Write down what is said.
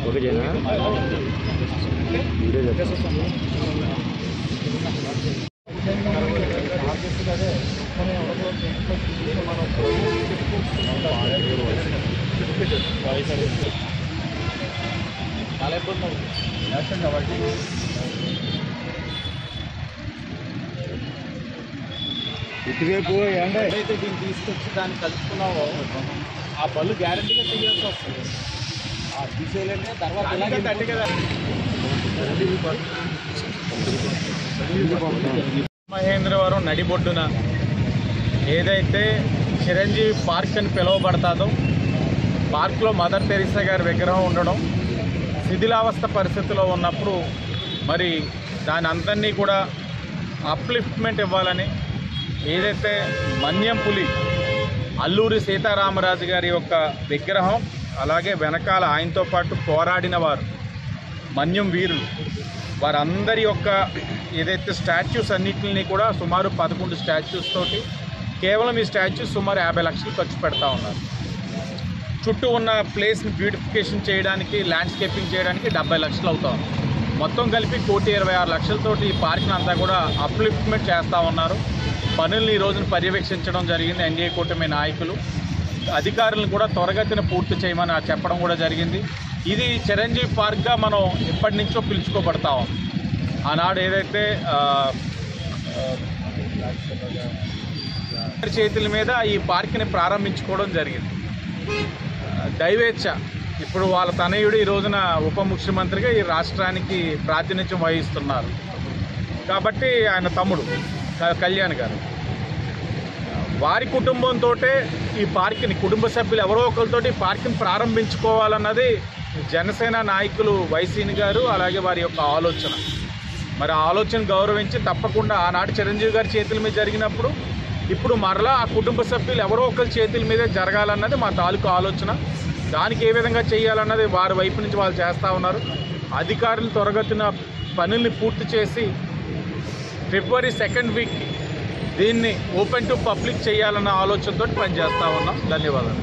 Okay జనా video చాలా ఇబ్బంది అవుతుంది కాబట్టి ఇటువైపు అయితే దీన్ని తీసుకొచ్చి దాన్ని కలుపుకున్నావో ఆ బళ్ళు గ్యారంటీగా తీయాల్సి వస్తుంది. తీసేయాలంటే తర్వాత ఇలాగే కదా. మహేంద్రవరం నడిబొడ్డున ఏదైతే చిరంజీవి పార్క్ అని పిలువబడతాదో పార్క్లో మదర్ తెరీసా గారి విగ్రహం ఉండడం శిథిలావస్థ పరిస్థితిలో ఉన్నప్పుడు మరి దాని అందరినీ కూడా అప్లిఫ్ట్మెంట్ ఇవ్వాలని ఏదైతే మన్యం పులి అల్లూరి సీతారామరాజు గారి యొక్క విగ్రహం అలాగే వెనకాల ఆయనతో పాటు పోరాడిన వారు మన్యం వీరులు వారందరి యొక్క ఏదైతే స్టాచ్యూస్ అన్నింటినీ కూడా సుమారు 11 స్టాచ్యూస్ తోటి కేవలం ఈ స్టాచ్యూస్ సుమారు 50 లక్షలు ఖర్చు పెడతా ఉన్నారు. చుట్టూ ఉన్న ప్లేస్ని బ్యూటిఫికేషన్ చేయడానికి ల్యాండ్స్కేపింగ్ చేయడానికి 70 లక్షలు అవుతా ఉంది. మొత్తం కలిపి 1,26 లక్షలతోటి ఈ పార్క్ని అంతా కూడా అప్లిఫ్ట్మెంట్ చేస్తూ ఉన్నారు. పనుల్ని ఈ రోజున పర్యవేక్షించడం జరిగింది. ఎన్డీఏ కూటమి నాయకులు అధికారులను కూడా త్వరగతిన పూర్తి చేయమని చెప్పడం కూడా జరిగింది. ఇది చిరంజీవి పార్క్గా మనం ఎప్పటి నుంచో పిలుచుకోబడతా ఉన్నాం. ఆనాడు ఏదైతే చేతుల మీద ఈ పార్క్ని ప్రారంభించుకోవడం జరిగింది. దైవేచ్ఛ ఇప్పుడు వాళ్ళ తనయుడు ఈ రోజున ఉప ముఖ్యమంత్రిగా ఈ రాష్ట్రానికి ప్రాతినిధ్యం వహిస్తున్నారు కాబట్టి ఆయన తమ్ముడు కళ్యాణ్ గారు వారి కుటుంబంతో ఈ పార్క్ని కుటుంబ సభ్యులు ఎవరో ఒకరితోటి పార్క్ని ప్రారంభించుకోవాలన్నది జనసేన నాయకులు వైసీని గారు అలాగే వారి యొక్క ఆలోచన. మరి ఆ ఆలోచన గౌరవించి తప్పకుండా ఆనాడు చిరంజీవి గారి చేతుల మీద జరిగినప్పుడు ఇప్పుడు మరలా ఆ కుటుంబ సభ్యులు ఎవరో ఒకరి చేతుల మీదే జరగాలన్నది మా తాలూకు ఆలోచన. దానికి ఏ విధంగా చేయాలన్నది వారి వైపు నుంచి వాళ్ళు చేస్తూ ఉన్నారు. అధికారులు త్వరగతిన పనుల్ని పూర్తి చేసి ఫిబ్రవరి 2nd వీక్ దీన్ని ఓపెన్ టు పబ్లిక్ చేయాలన్న ఆలోచనతో పనిచేస్తూ ఉన్నాం. ధన్యవాదాలు.